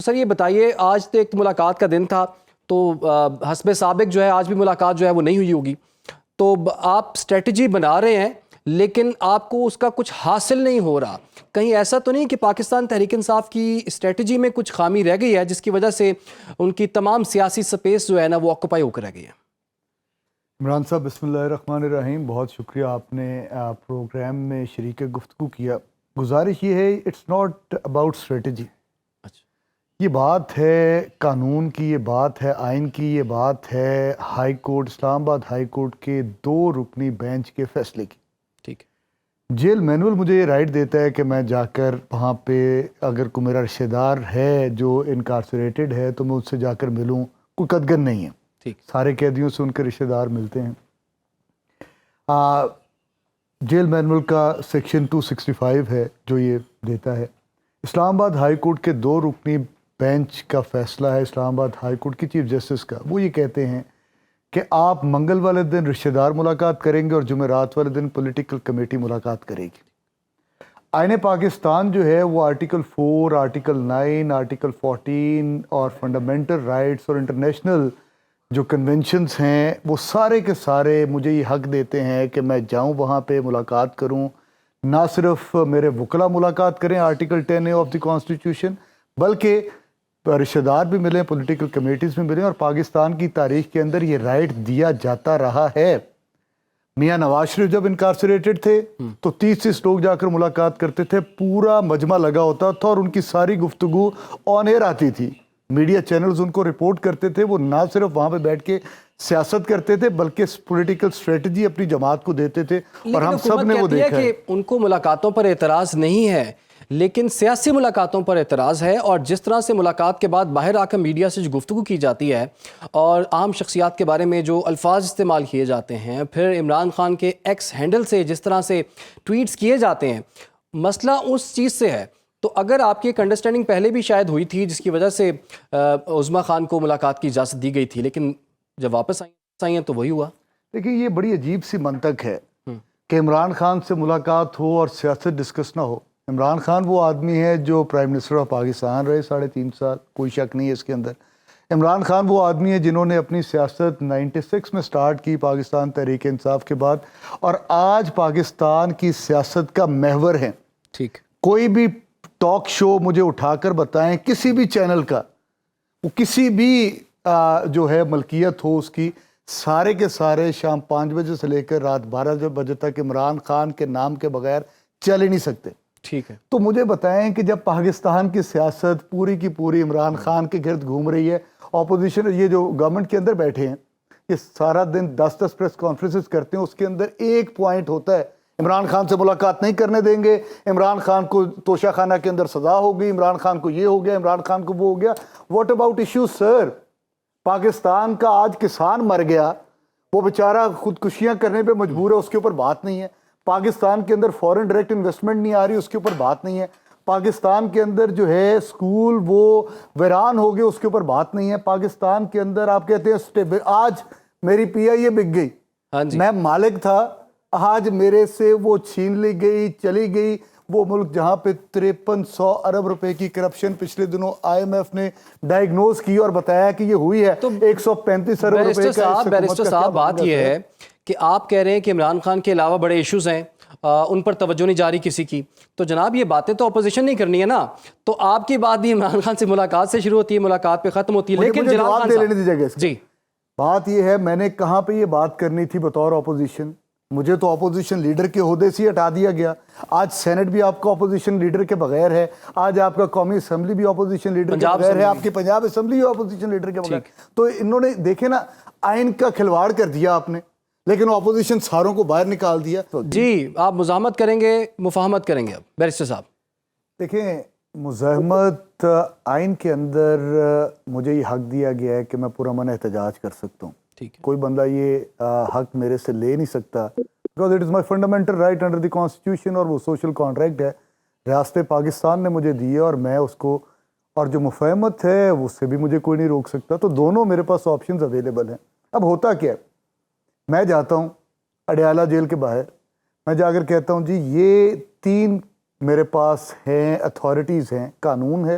سر یہ بتائیے، آج تو ایک ملاقات کا دن تھا، تو حسب سابق جو ہے آج بھی ملاقات جو ہے وہ نہیں ہوئی ہوگی، تو آپ اسٹریٹجی بنا رہے ہیں لیکن آپ کو اس کا کچھ حاصل نہیں ہو رہا. کہیں ایسا تو نہیں کہ پاکستان تحریک انصاف کی اسٹریٹجی میں کچھ خامی رہ گئی ہے جس کی وجہ سے ان کی تمام سیاسی سپیس جو ہے نا وہ آکوپائی ہو کر رہ گئی ہے؟ عمران صاحب بسم اللہ الرحمن الرحیم، بہت شکریہ آپ نے پروگرام میں شریک گفتگو کیا. گزارش یہ ہے، اٹس ناٹ اباؤٹ اسٹریٹجی. یہ بات ہے قانون کی، یہ بات ہے آئین کی، یہ بات ہے ہائی کورٹ، اسلام آباد ہائی کورٹ کے 2 رکنی بینچ کے فیصلے کی. ٹھیک. جیل مینول مجھے یہ رائٹ دیتا ہے کہ میں جا کر وہاں پہ اگر کوئی میرا رشتہ دار ہے جو انکارسریٹڈ ہے تو میں اس سے جا کر ملوں. کوئی قدغن نہیں ہے، سارے قیدیوں سے ان کے رشتہ دار ملتے ہیں. جیل مینول کا سیکشن 265 ہے جو یہ دیتا ہے. اسلام آباد ہائی کورٹ کے 2 رکنی بینچ کا فیصلہ ہے، اسلام آباد ہائی کورٹ کی چیف جسٹس کا. وہ یہ کہتے ہیں کہ آپ منگل والے دن رشتہ دار ملاقات کریں گے اور جمعرات والے دن پولیٹیکل کمیٹی ملاقات کرے گی. آئین پاکستان جو ہے وہ آرٹیکل 4، آرٹیکل 9، آرٹیکل 14 اور فنڈامنٹل رائٹس اور انٹرنیشنل جو کنونشنز ہیں وہ سارے کے سارے مجھے یہ حق دیتے ہیں کہ میں جاؤں وہاں پہ ملاقات کروں. نہ صرف میرے وکلاء ملاقات کریں article 10A of the constitution, بلکہ رشتہ دار بھی ملیں، پولیٹیکل کمیٹیز بھی ملیں. اور پاکستان کی تاریخ کے اندر یہ رائٹ دیا جاتا رہا ہے. میاں نواز شریف جب انکارسریٹڈ تھے تو 30 لوگ جا کر ملاقات کرتے تھے، پورا مجمع لگا ہوتا تھا اور ان کی ساری گفتگو آن ایئر آتی تھی. میڈیا چینلز ان کو رپورٹ کرتے تھے. وہ نہ صرف وہاں پہ بیٹھ کے سیاست کرتے تھے بلکہ پولیٹیکل اسٹریٹجی اپنی جماعت کو دیتے تھے، اور ہم سب نے وہ دیکھا ہے کہ ان کو ملاقاتوں پر اعتراض نہیں ہے لیکن سیاسی ملاقاتوں پر اعتراض ہے. اور جس طرح سے ملاقات کے بعد باہر آ کر میڈیا سے جو گفتگو کی جاتی ہے اور عام شخصیات کے بارے میں جو الفاظ استعمال کیے جاتے ہیں، پھر عمران خان کے ایکس ہینڈل سے جس طرح سے ٹویٹس کیے جاتے ہیں، مسئلہ اس چیز سے ہے. تو اگر آپ کی ایک انڈرسٹینڈنگ پہلے بھی شاید ہوئی تھی جس کی وجہ سے عظمیٰ خان کو ملاقات کی اجازت دی گئی تھی، لیکن جب واپس آئی ہیں تو وہی ہوا. دیکھیں یہ بڑی عجیب سی منطق ہے کہ عمران خان سے ملاقات ہو اور سیاست ڈسکس نہ ہو. عمران خان وہ آدمی ہے جو پرائم منسٹر آف پاکستان رہے 3.5 سال، کوئی شک نہیں ہے اس کے اندر. عمران خان وہ آدمی ہے جنہوں نے اپنی سیاست 96 میں سٹارٹ کی پاکستان تحریک انصاف کے بعد، اور آج پاکستان کی سیاست کا محور ہیں. ٹھیک. کوئی بھی ٹاک شو مجھے اٹھا کر بتائیں کسی بھی چینل کا، وہ کسی بھی جو ہے ملکیت ہو اس کی، سارے کے سارے شام 5 بجے سے لے کر رات 12 بجے تک عمران خان کے نام کے بغیر چل ہی نہیں سکتے. ٹھیک ہے. تو مجھے بتائیں کہ جب پاکستان کی سیاست پوری کی پوری عمران خان کے گرد گھوم رہی ہے، اپوزیشن یہ جو گورنمنٹ کے اندر بیٹھے ہیں یہ سارا دن 10 پریس کانفرنسز کرتے ہیں، اس کے اندر ایک پوائنٹ ہوتا ہے عمران خان سے ملاقات نہیں کرنے دیں گے، عمران خان کو توشہ خانہ کے اندر سزا ہوگی، عمران خان کو یہ ہو گیا، عمران خان کو وہ ہو گیا. واٹ اباؤٹ ایشوز سر؟ پاکستان کا آج کسان مر گیا، وہ بیچارہ خودکشیاں کرنے پہ مجبور ہے، اس کے اوپر بات نہیں ہے. پاکستان کے اندر فورن ڈائریکٹ انویسٹمنٹ نہیں آ رہی، اس کے اوپر بات نہیں ہے. پاکستان کے اندر جو ہے اسکول وہ ویران ہو گئے، اس کے اوپر بات نہیں ہے. پاکستان کے اندر آپ کہتے ہیں آج میری PIA بک گئی، میں مالک تھا، آج میرے سے وہ چھین لی گئی، چلی گئی. وہ ملک جہاں پہ 5300 ارب روپے کی کرپشن پچھلے دنوں IMF نے ڈائیگنوز کی اور بتایا کہ یہ ہوئی ہے، 135 ارب روپے کا. بیرسٹر صاحب بات یہ ہے کہ آپ کہہ رہے ہیں کہ عمران خان کے علاوہ بڑے ایشوز ہیں، ان پر توجہ نہیں جاری کسی کی، تو جناب یہ باتیں تو اپوزیشن نہیں کرنی ہے نا. تو آپ کی بات بھی عمران خان سے ملاقات سے شروع ہوتی ہے، ملاقات پہ ختم ہوتی ہے. لیکن جواب دے لینے دیجیے گا. جی بات یہ ہے میں نے کہاں پہ یہ بات کرنی تھی بطور اپوزیشن، مجھے تو اپوزیشن لیڈر کے عہدے سے ہٹا دیا گیا. آج سینٹ بھی آپ کا اپوزیشن لیڈر کے بغیر ہے، آج آپ کا قومی اسمبلی بھی اپوزیشن لیڈر کے بغیر ہے، آپ کی پنجاب اسمبلی بھی اپوزیشن لیڈر کے بغیر. تو انہوں نے دیکھے نا آئین کا کھلواڑ کر دیا آپ نے، لیکن اپوزیشن ساروں کو باہر نکال دیا. جی آپ مزاحمت کریں گے، مفاہمت کریں گے. اب بیرسٹر صاحب دیکھیں، مزاحمت آئین کے اندر مجھے یہ حق دیا گیا ہے کہ میں پرامن احتجاج کر سکتا ہوں. کوئی بندہ یہ حق میرے سے لے نہیں سکتا، because it is my fundamental right under the constitution، اور وہ سوشل کانٹریکٹ ہے ریاست پاکستان نے مجھے دی ہے، اور میں اس کو، اور جو مفاہمت ہے اس سے بھی مجھے کوئی نہیں روک سکتا. تو دونوں میرے پاس آپشنز اویلیبل ہیں. اب ہوتا کیا ہے، میں جاتا ہوں اڈیالہ جیل کے باہر، میں جا کر کہتا ہوں جی یہ 3 میرے پاس ہیں اتھارٹیز ہیں، قانون ہے،